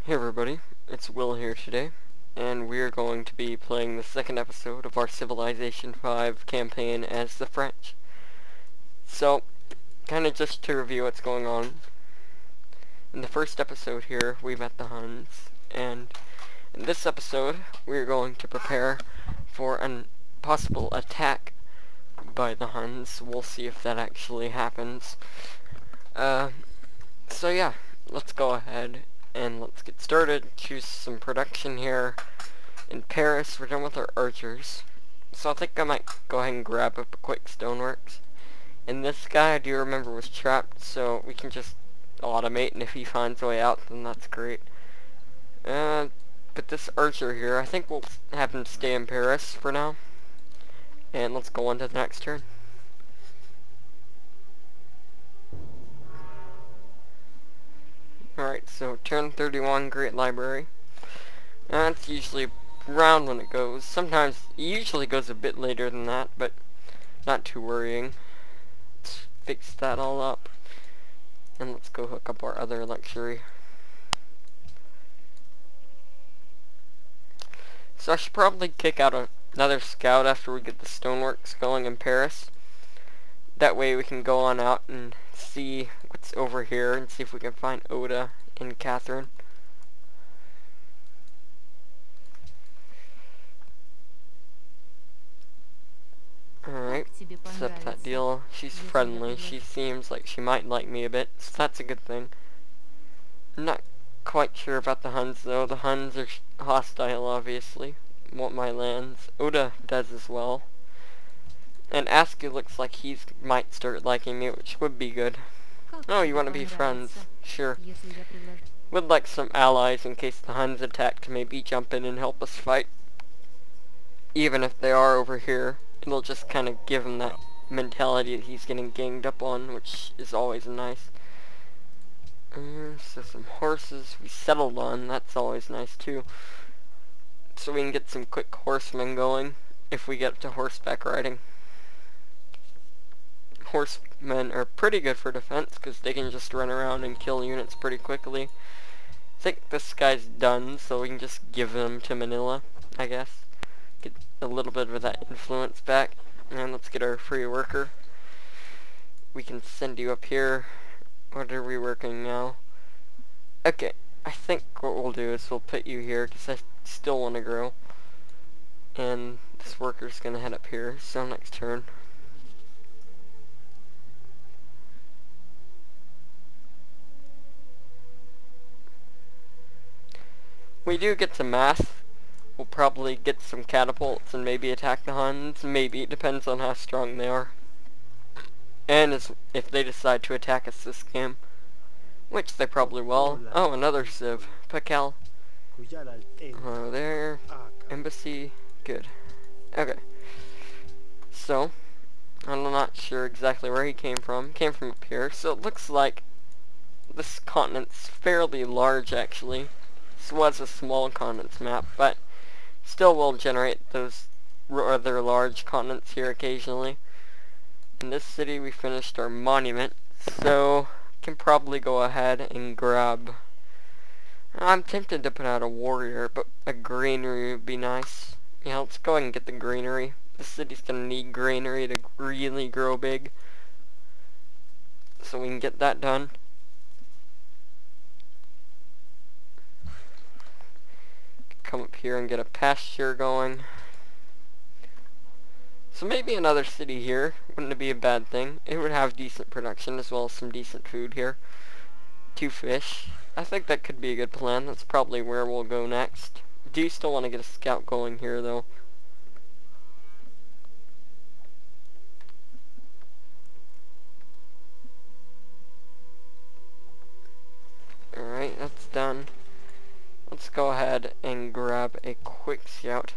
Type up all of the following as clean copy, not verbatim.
Hey everybody, it's Will here today, and we're going to be playing the second episode of our Civilization 5 campaign as the French. So, kinda just to review what's going on. In the first episode here, we met the Huns, and in this episode, we're going to prepare for a possible attack by the Huns. We'll see if that actually happens. So yeah, let's go ahead and let's get started. Choose some production here. In Paris, we're done with our archers. So I think I might go ahead and grab up a quick stoneworks. And this guy, I do remember, was trapped, so we can just automate, and if he finds a way out, then that's great. But this archer here, I think we'll have him stay in Paris for now. And let's go on to the next turn. Alright, so turn 31, Great Library. That's usually around when it goes. Sometimes, it usually goes a bit later than that, but not too worrying. Let's fix that all up. And let's go hook up our other luxury. So I should probably kick out another scout after we get the stoneworks going in Paris. That way we can go on out and see what's over here and see if we can find Oda and Catherine. Alright, set up that deal. She's friendly. She seems like she might like me a bit, so that's a good thing. I'm not quite sure about the Huns though. The Huns are hostile, obviously. Want my lands. Oda does as well. And Askew looks like he might start liking me, which would be good. Oh, you want to be friends? Sure. Would like some allies in case the Huns attack to maybe jump in and help us fight. Even if they are over here, it'll just kind of give him that mentality that he's getting ganged up on, which is always nice. So some horses we settled on, that's always nice too. So we can get some quick horsemen going if we get to horseback riding. Horsemen are pretty good for defense because they can just run around and kill units pretty quickly. I think this guy's done, so we can just give them to Manila, I guess. Get a little bit of that influence back. And let's get our free worker. We can send you up here. What are we working now? Okay, I think what we'll do is we'll put you here because I still want to grow. And this worker's going to head up here, so next turn. We do get some math. We'll probably get some catapults and maybe attack the Huns. Maybe. It depends on how strong they are. And if they decide to attack us this game. Which they probably will. Oh, another civ. Pacal. There. Embassy. Good. Okay. So, I'm not sure exactly where he came from. Came from up here. So it looks like this continent's fairly large, actually. This was a small continents map, but still will generate those rather large continents here occasionally. In this city we finished our monument, so can probably go ahead and grab... I'm tempted to put out a warrior, but a granary would be nice. Yeah, let's go ahead and get the granary. This city's gonna need granary to really grow big. So we can get that done. Come up here and get a pasture going. So maybe another city here. Wouldn't it be a bad thing? It would have decent production as well as some decent food here. 2 fish. I think that could be a good plan. That's probably where we'll go next. Do still want to get a scout going here though. Alright, that's done. Let's go ahead and grab a quick scout.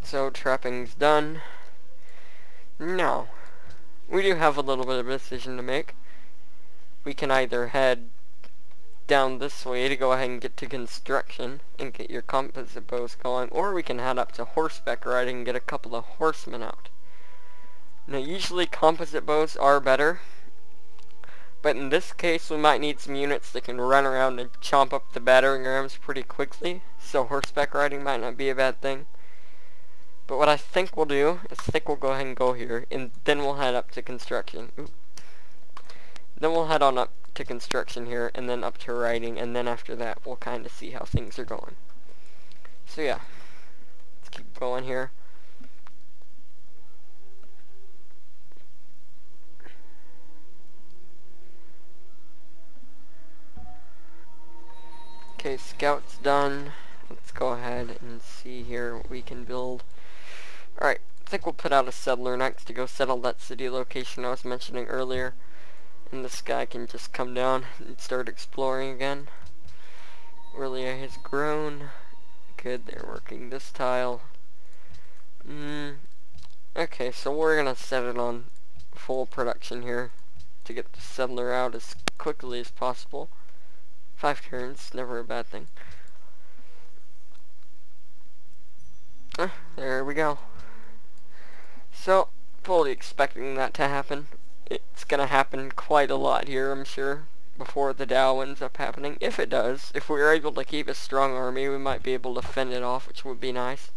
So trapping's done. Now, we do have a little bit of a decision to make. We can either head down this way to go ahead and get to construction and get your composite bows going, or we can head up to horseback riding and get a couple of horsemen out. Now usually composite bows are better, but in this case we might need some units that can run around and chomp up the battering rams pretty quickly, so horseback riding might not be a bad thing. But what I think we'll do is we'll go ahead and go here, and then we'll head up to construction. Ooh. Then we'll head on up to construction here, and then up to riding, and then after that we'll kind of see how things are going. So yeah, let's keep going here. Okay, scouts done. Let's go ahead and see here what we can build. Alright, I think we'll put out a settler next to go settle that city location I was mentioning earlier. And this guy can just come down and start exploring again. Aurelia has grown. Good, they're working this tile. Okay, so we're gonna set it on full production here to get the settler out as quickly as possible. 5 turns, never a bad thing. There we go. So, fully expecting that to happen. It's gonna happen quite a lot here, I'm sure, before the Dow ends up happening. If it does, if we're able to keep a strong army, we might be able to fend it off, which would be nice.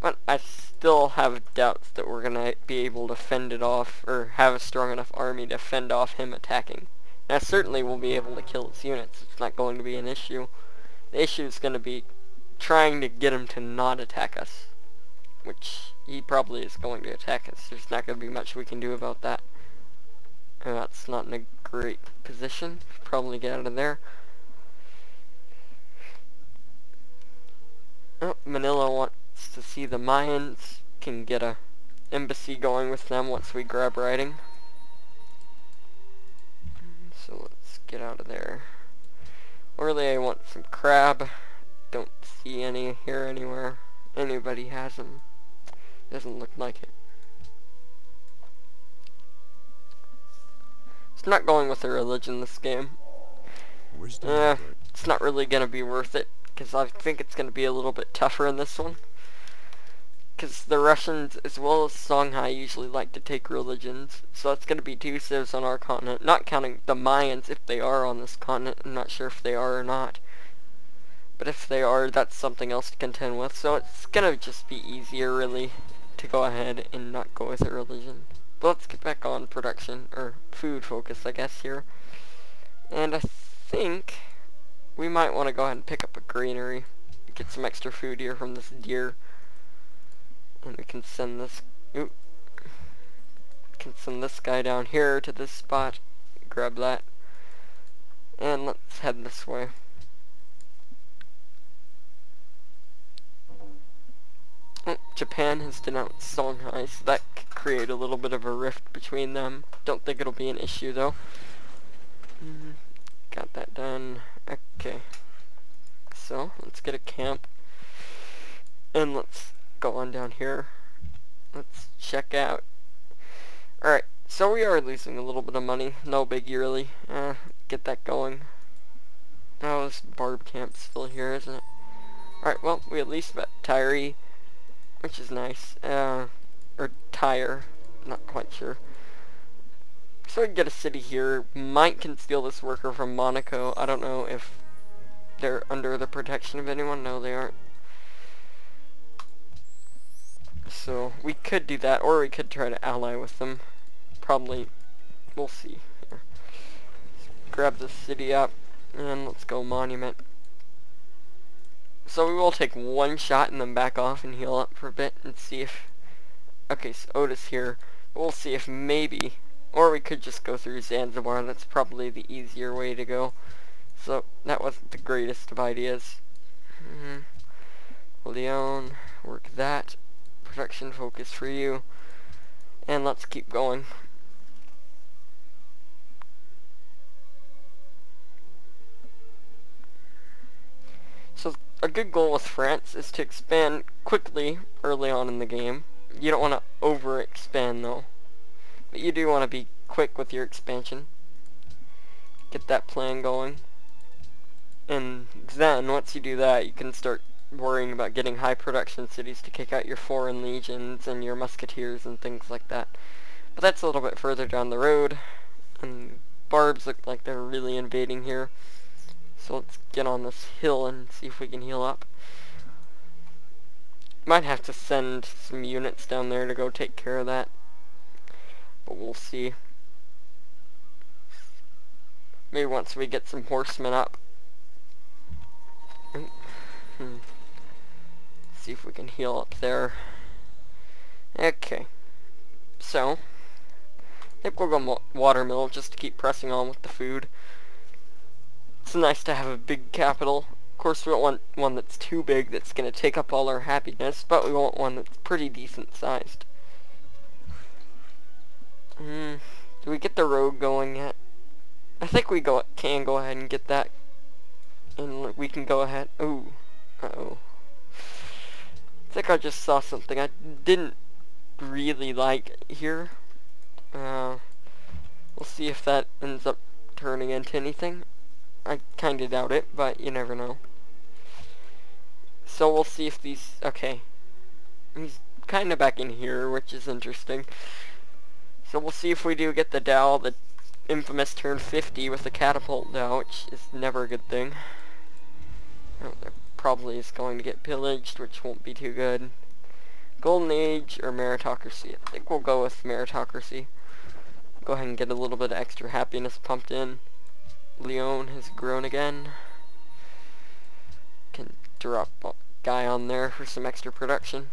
But I still have doubts that we're gonna be able to fend it off, or have a strong enough army to fend off him attacking. Now certainly we'll be able to kill his units, it's not going to be an issue. The issue is going to be trying to get him to not attack us, which he probably is going to attack us. There's not going to be much we can do about that. That's not in a great position. Probably get out of there. Oh, Manila wants to see the Mayans. Can get a embassy going with them once we grab riding. So let's get out of there. Orly, I want some crab. Don't see any here anywhere. Anybody has them. Doesn't look like it. It's not going with the religion this game. It's not really going to be worth it, because I think it's going to be a little bit tougher in this one. Because the Russians, as well as Songhai, usually like to take religions. So it's going to be 2 civs on our continent. Not counting the Mayans if they are on this continent. I'm not sure if they are or not. But if they are, that's something else to contend with. So it's going to just be easier, really, to go ahead and not go with a religion. But let's get back on production, or food focus, I guess, here. And I think we might want to go ahead and pick up a granary. Get some extra food here from this deer. And we can send this, guy down here to this spot, grab that, and let's head this way. Japan has denounced Songhai, so that could create a little bit of a rift between them. Don't think it'll be an issue though. Got that done. Okay, so let's get a camp, and let's go on down here. Let's check out. Alright, so we are losing a little bit of money. No biggie really. Get that going. Oh, this barb camp's still here, isn't it? Alright, well, we at least met Tyree, which is nice. Or Tyre, not quite sure. So we can get a city here. Might can steal this worker from Monaco. I don't know if they're under the protection of anyone. No, they aren't. So we could do that, or we could try to ally with them. Probably, we'll see. Here. Grab this city up, and let's go monument. So we will take one shot and then back off and heal up for a bit and see if... Okay, so Otis here. We'll see if maybe... Or we could just go through Zanzibar. That's probably the easier way to go. So that wasn't the greatest of ideas. Leon, work that. Production focus for you. And let's keep going. So a good goal with France is to expand quickly early on in the game. You don't want to overexpand though. But you do want to be quick with your expansion. Get that plan going. And then, once you do that, you can start worrying about getting high production cities to kick out your foreign legions and your musketeers and things like that. But that's a little bit further down the road, and barbs look like they're really invading here. So let's get on this hill and see if we can heal up. Might have to send some units down there to go take care of that, but we'll see. Maybe once we get some horsemen up. See if we can heal up there. Okay, so I think we'll go watermill just to keep pressing on with the food. It's nice to have a big capital. Of course, we don't want one that's too big that's going to take up all our happiness, but we want one that's pretty decent sized. Do we get the road going yet? I think we can go ahead and get that. And we can go ahead. Ooh. Uh-oh. I think I just saw something I didn't really like here. We'll see if that ends up turning into anything. I kinda doubt it, but you never know. So we'll see if these... Okay. He's kinda back in here, which is interesting. So we'll see if we do get the Dow, the infamous turn 50 with the catapult Dow, which is never a good thing. Oh, there probably is going to get pillaged, which won't be too good. Golden Age or Meritocracy? I think we'll go with Meritocracy. Go ahead and get a little bit of extra happiness pumped in. Leon has grown again. Can drop a guy on there for some extra production.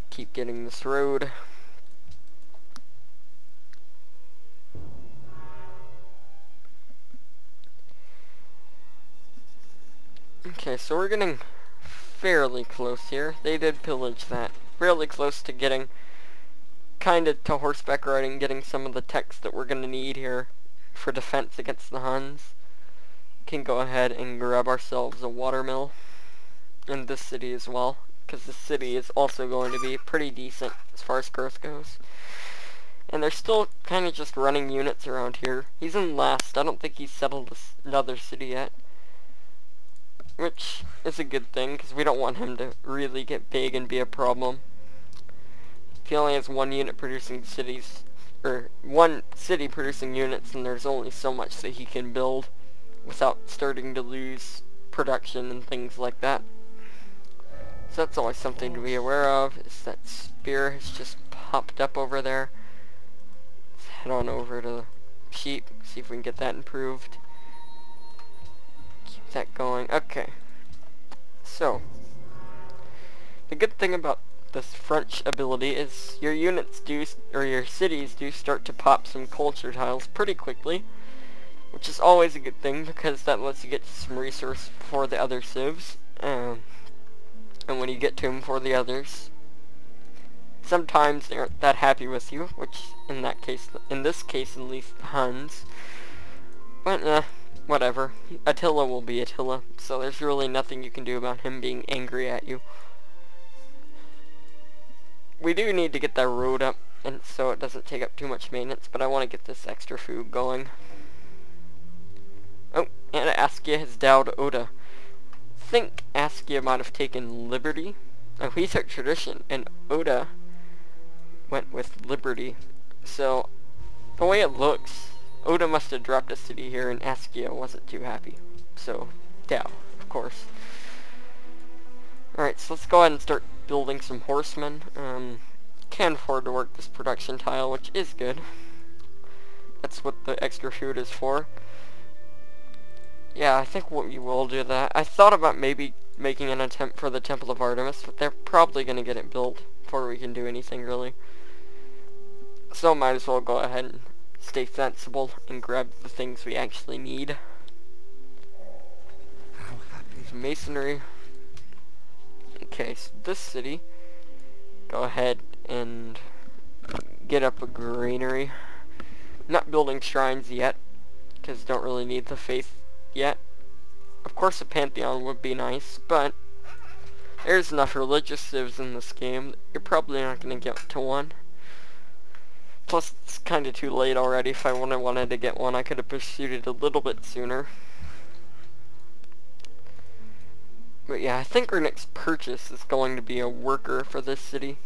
Keep getting this road. Okay, so we're getting fairly close here. They did pillage that. Really close to getting kinda to horseback riding, getting some of the techs that we're gonna need here for defense against the Huns. Can go ahead and grab ourselves a watermill in this city as well, because the city is also going to be pretty decent as far as growth goes. And they're still kind of just running units around here. He's in last. I don't think he's settled another city yet, which is a good thing, because we don't want him to really get big and be a problem. If he only has one unit producing cities, or one city producing units, and there's only so much that he can build without starting to lose production and things like that. So that's always something to be aware of, is that spear has just popped up over there. Let's head on over to the sheep, see if we can get that improved. Keep that going. Okay. So, the good thing about this French ability is your units do, or your cities do start to pop some culture tiles pretty quickly, which is always a good thing because that lets you get some resource for the other civs, and when you get to them for the others, sometimes they aren't that happy with you, which in this case at least, the Huns. But whatever. Attila will be Attila, so there's really nothing you can do about him being angry at you. We do need to get that road up, and so it doesn't take up too much maintenance, but I want to get this extra food going. Oh, and Askia has dowed Oda. I think Askia might have taken Liberty. Oh, he took Tradition, and Oda went with Liberty. So, the way it looks, Oda must have dropped a city here, and Askia wasn't too happy. So, Dow, of course. Alright, so let's go ahead and start building some horsemen. Can afford to work this production tile, which is good. That's what the extra food is for. Yeah, I think we will do that. I thought about maybe making an attempt for the Temple of Artemis, but they're probably going to get it built before we can do anything, really. So might as well go ahead and stay sensible and grab the things we actually need. Some masonry. Okay, so this city, go ahead and get up a granary. Not building shrines yet, because don't really need the faith yet. Of course a pantheon would be nice, but there's enough religious civs in this game that you're probably not going to get to one. Plus it's kind of too late already. If I wanted to get one, I could have pursued it a little bit sooner. But yeah, I think our next purchase is going to be a worker for this city.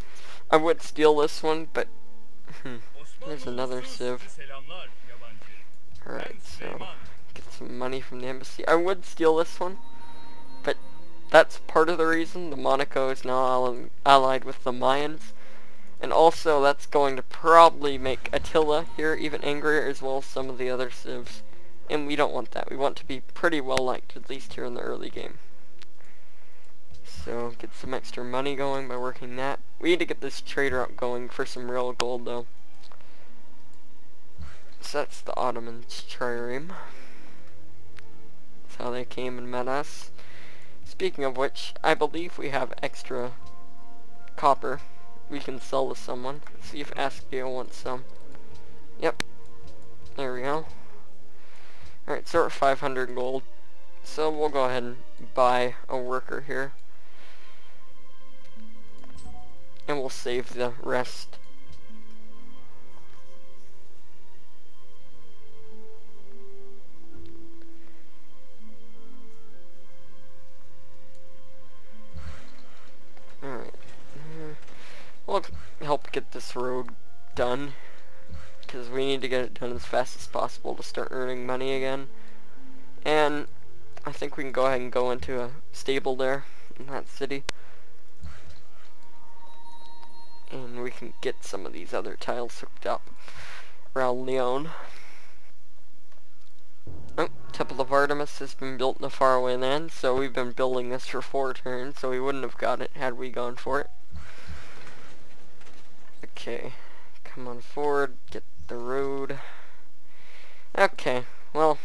I would steal this one, but there's another civ. Alright, so get some money from the embassy. I would steal this one, but that's part of the reason the Monaco is now allied with the Mayans. And also that's going to probably make Attila here even angrier, as well as some of the other civs. And we don't want that. We want to be pretty well liked, at least here in the early game. So get some extra money going by working that. We need to get this trader out going for some real gold though. So that's the Ottomans' trireme. That's how they came and met us. Speaking of which, I believe we have extra copper we can sell to someone. Let's see if Askia wants some. Yep. There we go. Alright, so we're at 500 gold. So we'll go ahead and buy a worker here. And we'll save the rest. Alright. We'll help get this road done, because we need to get it done as fast as possible to start earning money again. And I think we can go ahead and go into a stable there in that city. And we can get some of these other tiles hooked up around Lyon. Oh, Temple of Artemis has been built in a faraway land, so we've been building this for 4 turns, so we wouldn't have got it had we gone for it. Okay, come on forward, get the road. Okay, well,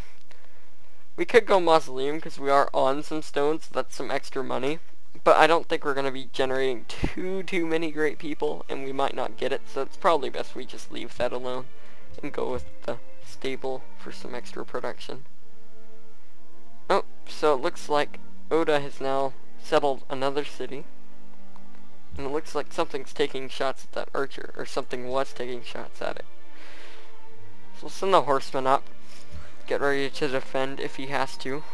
we could go mausoleum because we are on some stones, so that's some extra money. But I don't think we're going to be generating too many great people, and we might not get it, so it's probably best we just leave that alone and go with the stable for some extra production. Oh, so it looks like Oda has now settled another city, and it looks like something's taking shots at that archer, or something was taking shots at it. So we'll send the horseman up, get ready to defend if he has to.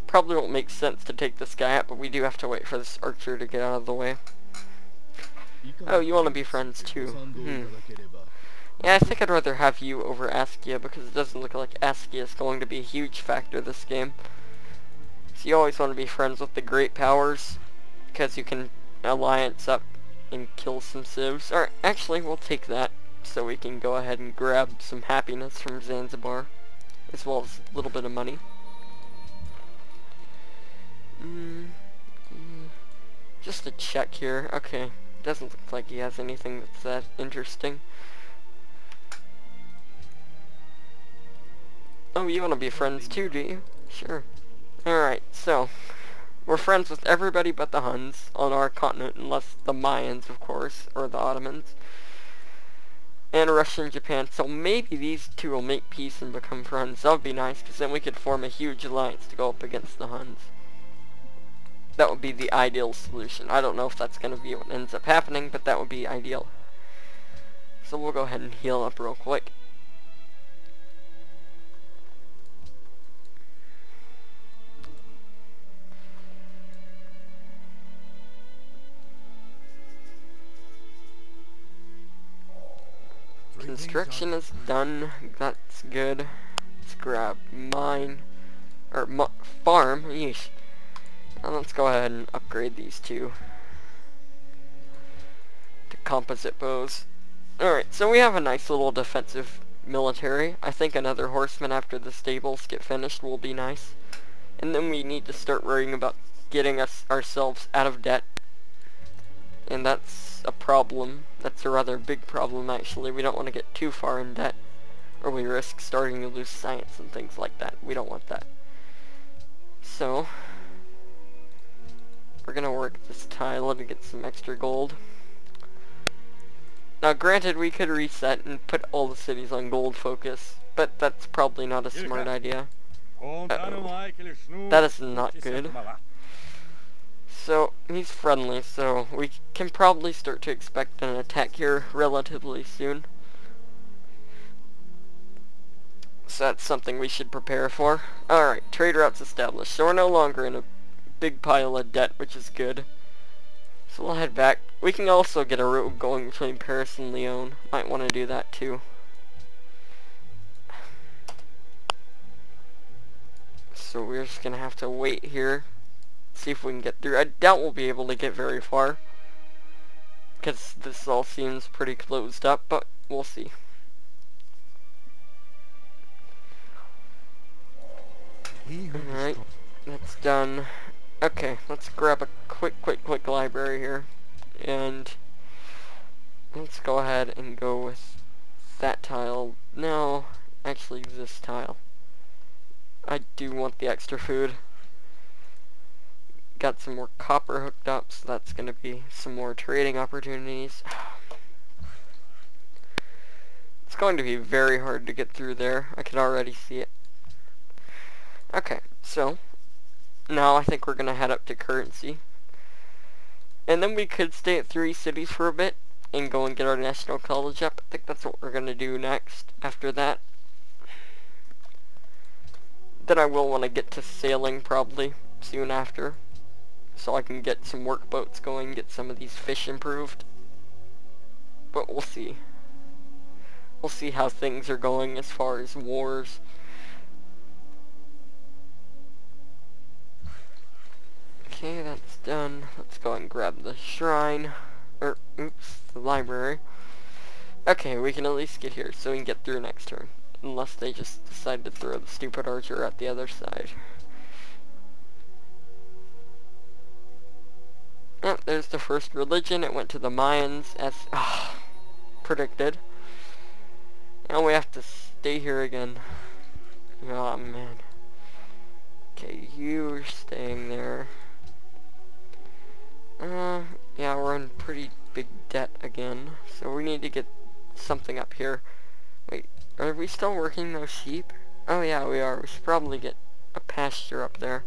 Probably won't make sense to take this guy out, but we do have to wait for this archer to get out of the way. Oh, you want to be friends too. Yeah, I think I'd rather have you over Askia, because it doesn't look like Askia is going to be a huge factor this game. So you always want to be friends with the great powers, because you can alliance up and kill some civs. Or actually, we'll take that, so we can go ahead and grab some happiness from Zanzibar, as well as a little bit of money. Just a check here. Okay, doesn't look like he has anything that's that interesting. Oh, you want to be friends too, do you? Sure. Alright, so we're friends with everybody but the Huns on our continent, unless the Mayans, of course, or the Ottomans, and Russia and Japan. So maybe these two will make peace and become friends. That would be nice, because then we could form a huge alliance to go up against the Huns. That would be the ideal solution. I don't know if that's going to be what ends up happening, but that would be ideal. So we'll go ahead and heal up real quick. Construction is done. That's good. Let's grab mine. Or farm. Yeesh. And let's go ahead and upgrade these two to composite bows. Alright, so we have a nice little defensive military. I think another horseman after the stables get finished will be nice. And then we need to start worrying about getting ourselves out of debt. And that's a problem. That's a rather big problem, actually. We don't want to get too far in debt, or we risk starting to lose science and things like that. We don't want that. So we're gonna work this tile to get some extra gold. Now granted, we could reset and put all the cities on gold focus, but that's probably not a smart idea. That is not good. So he's friendly, so we can probably start to expect an attack here relatively soon. So that's something we should prepare for. Alright, trade routes established. So we're no longer in a big pile of debt, which is good. So we'll head back. We can also get a road going between Paris and Lyon. Might want to do that too. So we're just going to have to wait here. See if we can get through. I doubt we'll be able to get very far, because this all seems pretty closed up, but we'll see. Alright, that's done. Okay, let's grab a quick library here. And let's go ahead and go with that tile. No, actually this tile. I do want the extra food. Got some more copper hooked up, so that's going to be some more trading opportunities. It's going to be very hard to get through there. I can already see it. Okay, so now I think we're going to head up to currency. And then we could stay at 3 cities for a bit and go and get our national college up. I think that's what we're going to do next after that. Then I will want to get to sailing probably soon after, so I can get some work boats going, get some of these fish improved. But we'll see. We'll see how things are going as far as wars. Okay, that's done. Let's go and grab the shrine. Or, oops, the library. Okay, we can at least get here so we can get through next turn. Unless they just decide to throw the stupid archer at the other side. Yep, there's the first religion. It went to the Mayans as predicted. And we have to stay here again. Oh man. Okay, you're staying there. Yeah, we're in pretty big debt again. So we need to get something up here. Wait, are we still working those sheep? Oh yeah, we are. We should probably get a pasture up there.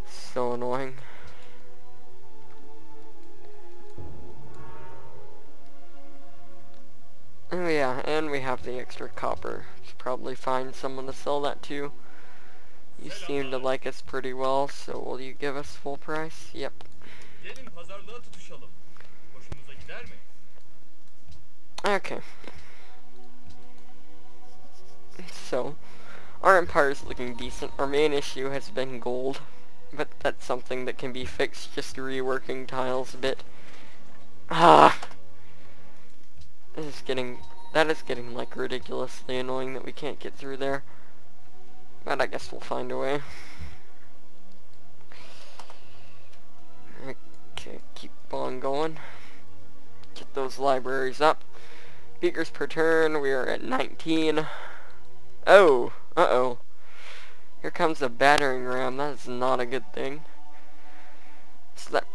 So annoying. Oh yeah, and we have the extra copper. Should probably find someone to sell that to. You seem to like us pretty well, so will you give us full price? Yep. Okay. So, our empire's looking decent. Our main issue has been gold, but that's something that can be fixed just reworking tiles a bit. That is getting like ridiculously annoying that we can't get through there. But I guess we'll find a way. Okay, keep on going. Get those libraries up. Beakers per turn, we are at 19. Oh, uh-oh. Here comes a battering ram. That is not a good thing. So that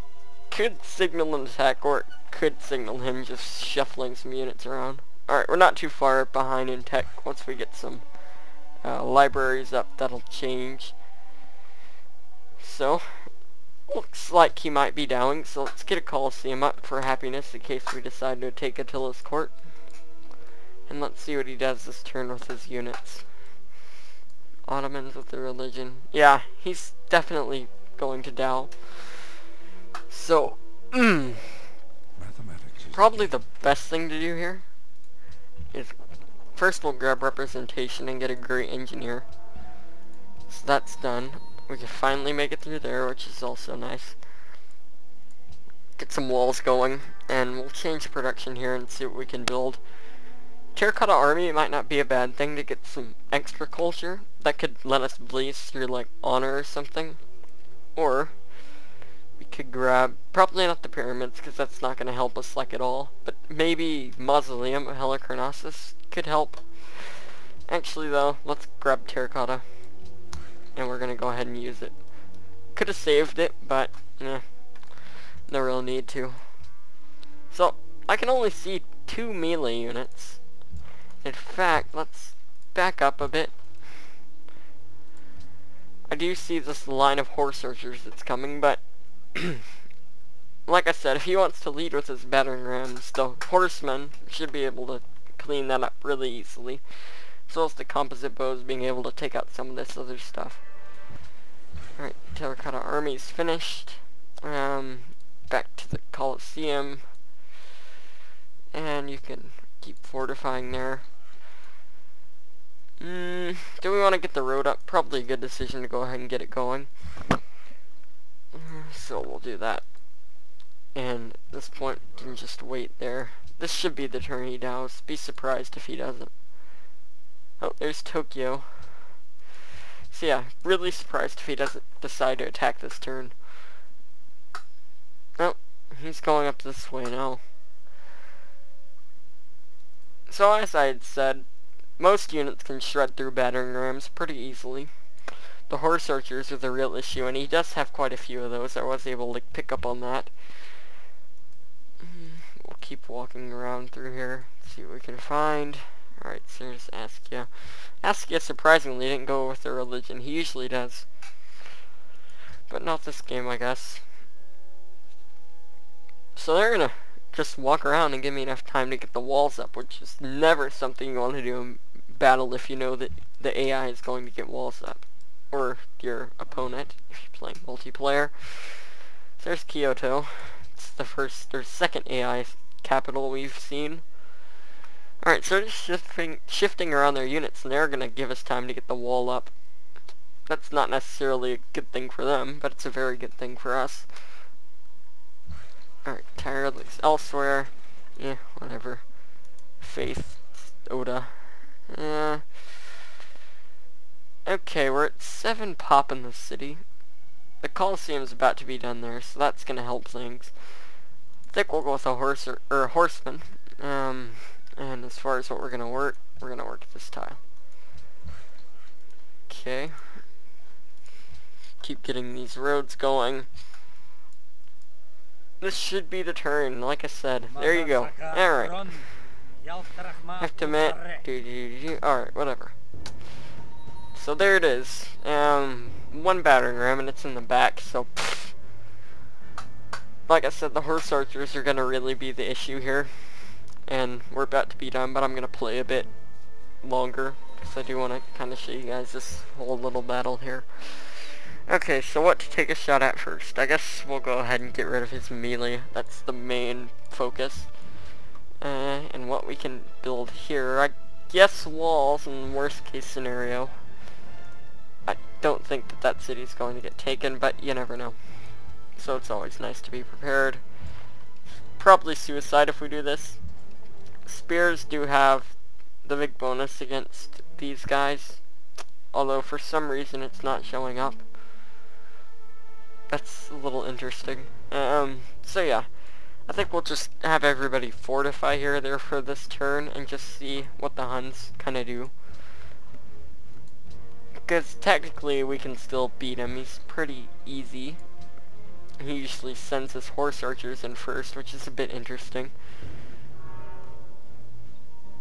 could signal an attack, or it could signal him just shuffling some units around. Alright, we're not too far behind in tech. Once we get some libraries up, that'll change. So, looks like he might be down, so let's get a Colosseum up for happiness in case we decide to take Attila's court. And let's see what he does this turn with his units. Ottomans with the religion. Yeah, he's definitely going to Dow. So, probably the best thing to do here is first we'll grab representation and get a great engineer. So that's done. We can finally make it through there, which is also nice. Get some walls going, and we'll change the production here and see what we can build. Terracotta Army might not be a bad thing to get some extra culture. That could let us blaze through like honor or something. Or we could grab, probably not the pyramids because that's not going to help us like at all, but maybe Mausoleum of Halicarnassus could help. Actually though, let's grab Terracotta and we're going to go ahead and use it. Could have saved it, but no real need to. So I can only see 2 melee units. In fact, let's back up a bit. I do see this line of horse archers that's coming, but like I said, if he wants to lead with his battering rams, the horsemen should be able to clean that up really easily. As well as the composite bows being able to take out some of this other stuff. Alright, Terracotta Army is finished. Back to the Colosseum. And you can keep fortifying there. Do we want to get the road up? Probably a good decision to go ahead and get it going. So we'll do that. And at this point, you can just wait there. This should be the turn he dows. Be surprised if he doesn't. Oh, there's Tokyo. So yeah, really surprised if he doesn't decide to attack this turn. Oh, he's going up this way now. So as I had said, most units can shred through battering rams pretty easily. The horse archers are the real issue, and he does have quite a few of those. I was able to pick up on that. We'll keep walking around through here, see what we can find. Alright, so there's Askia. Askia surprisingly didn't go with their religion. He usually does. But not this game, I guess. So they're gonna just walk around and give me enough time to get the walls up, which is never something you want to do in battle if you know that the AI is going to get walls up. Or your opponent, if you're playing multiplayer. So there's Kyoto. It's the first or second AI capital we've seen. Alright, so they're just shifting around their units, and they're going to give us time to get the wall up. That's not necessarily a good thing for them, but it's a very good thing for us. Alright, tired looks elsewhere. Yeah, whatever. Faith, Oda. Okay, we're at 7 pop in the city. The Colosseum's about to be done there, so that's going to help things. I think we'll go with a horse or a horseman. And as far as what we're going to work this tile. Okay. Keep getting these roads going. This should be the turn, like I said. There you go. Alright. Have to admit. Alright, whatever. So there it is. One battering ram, and it's in the back, so pfft. Like I said, the horse archers are gonna really be the issue here. And we're about to be done, but I'm gonna play a bit longer, because I do want to kind of show you guys this whole little battle here. Okay, so what to take a shot at first? I guess we'll go ahead and get rid of his melee. That's the main focus. And what we can build here, I guess walls in the worst case scenario. I don't think that that city's going to get taken, but you never know. So it's always nice to be prepared. Probably suicide if we do this. Spears do have the big bonus against these guys, although for some reason it's not showing up. That's a little interesting. So yeah, I think we'll just have everybody fortify here there for this turn and just see what the Huns kind of do. Because technically we can still beat him. He's pretty easy. He usually sends his horse archers in first, which is a bit interesting.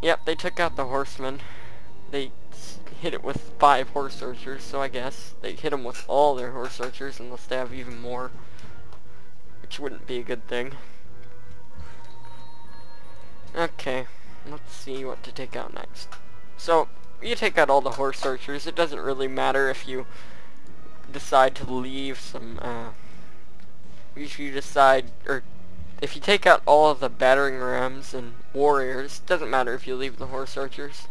Yep, they took out the horsemen. They hit it with 5 horse archers, so I guess they hit them with all their horse archers unless they have even more, which wouldn't be a good thing. Okay, let's see what to take out next. So, you take out all the horse archers. It doesn't really matter if you decide to leave some, if you decide, or if you take out all of the battering rams and warriors, it doesn't matter if you leave the horse archers.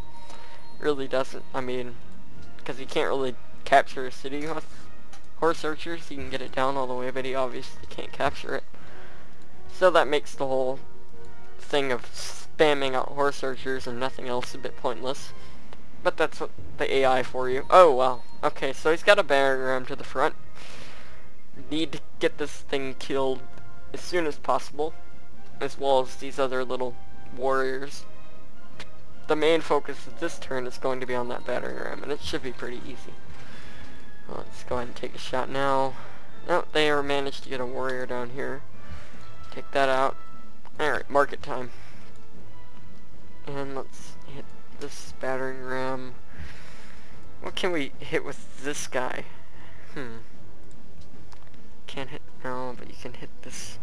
It really doesn't. I mean, because you can't really capture a city with horse archers. You can get it down all the way, but he obviously can't capture it. So that makes the whole thing of spamming out horse archers and nothing else a bit pointless. But that's what the AI for you. Oh, wow. Okay, so he's got a battering ram to the front. Need to get this thing killed as soon as possible, as well as these other little warriors. The main focus of this turn is going to be on that battering ram, and it should be pretty easy. Well, let's go ahead and take a shot now. Oh, they managed to get a warrior down here. Take that out. Alright, market time. And let's hit this battering ram. What can we hit with this guy? Can't hit, no, but you can hit this.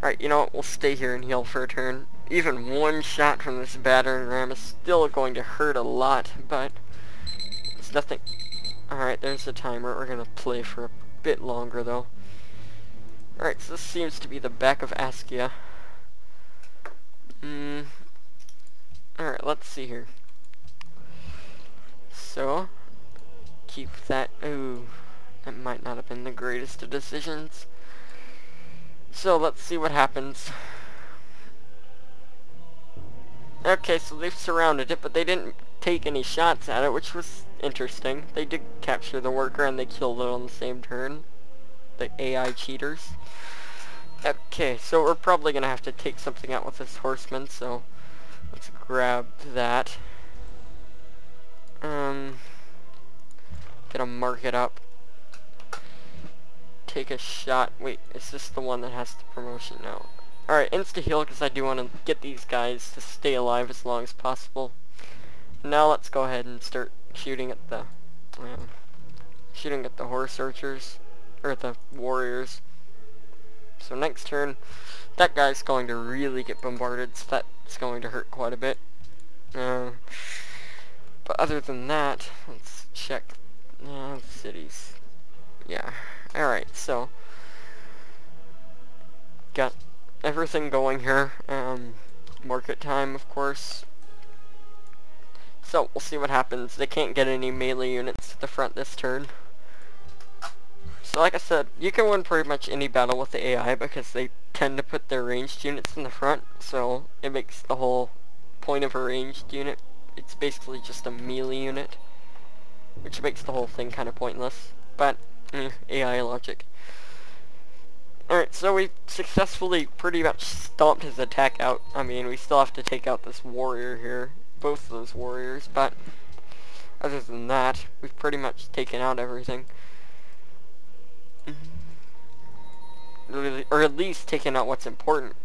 Alright, you know what, we'll stay here and heal for a turn. even one shot from this battering ram is still going to hurt a lot, but it's nothing. Alright, there's the timer. We're gonna play for a bit longer though. Alright, so this seems to be the back of Askia. Alright, let's see here. So, keep that. Ooh, that might not have been the greatest of decisions. So, let's see what happens. Okay, so they've surrounded it, but they didn't take any shots at it, which was interesting. They did capture the worker and they killed it on the same turn. The AI cheaters. Okay, so we're probably gonna have to take something out with this horseman, so let's grab that. Gonna mark it up. Take a shot. Wait, is this the one that has the promotion now? Alright, insta-heal, because I do want to get these guys to stay alive as long as possible. Now let's go ahead and start shooting at the horse archers, or the warriors. So next turn, that guy's going to really get bombarded, so that's going to hurt quite a bit. But other than that, let's check cities. Yeah. Alright, so got everything going here. Market time, of course. So we'll see what happens. They can't get any melee units to the front this turn. So like I said, you can win pretty much any battle with the AI because they tend to put their ranged units in the front, so it makes the whole point of a ranged unit, it's basically just a melee unit, which makes the whole thing kind of pointless, but AI logic. Alright, so we successfully pretty much stomped his attack out. I mean, we still have to take out this warrior here, both of those warriors, but other than that, we've pretty much taken out everything. Or at least taken out what's important.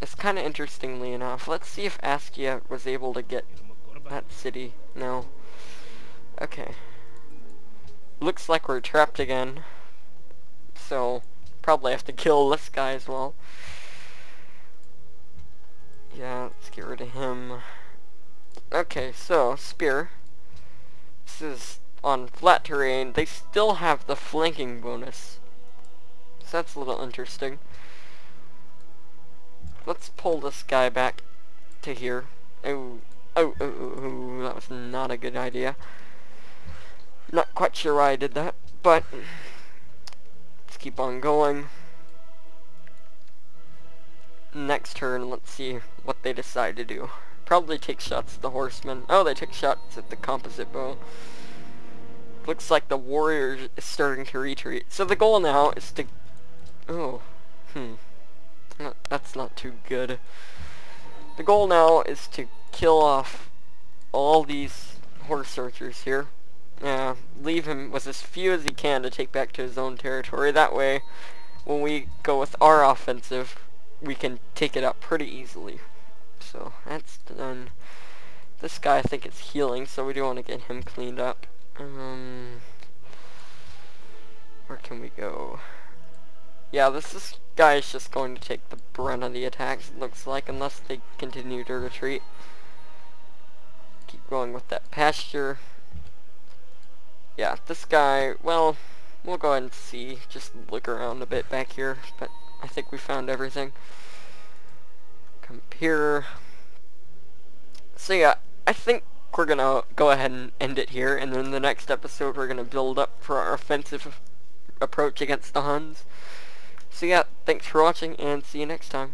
It's kind of interestingly enough. Let's see if Askia was able to get that city. No. Okay. Looks like we're trapped again. So, probably have to kill this guy as well. Yeah, let's get rid of him. Okay, so, spear. This is on flat terrain. They still have the flanking bonus. So that's a little interesting. Let's pull this guy back to here. Oh, that was not a good idea. Not quite sure why I did that, but let's keep on going. Next turn, let's see what they decide to do. Probably take shots at the horsemen. Oh, they took shots at the composite bow. Looks like the warrior is starting to retreat. So the goal now is to... That's not too good. The goal now is to kill off all these horse archers here. Leave him with as few as he can to take back to his own territory. That way, when we go with our offensive, we can take it up pretty easily. So, that's done. This guy, I think, is healing, so we do want to get him cleaned up. Where can we go? Yeah, this guy is just going to take the brunt of the attacks, it looks like, unless they continue to retreat. Keep going with that pasture. Yeah, this guy, well, we'll go ahead and see. Just look around a bit back here, but I think we found everything. Compare. So yeah, I think we're gonna go ahead and end it here, and then the next episode we're gonna build up for our offensive approach against the Huns. So yeah, thanks for watching, and see you next time.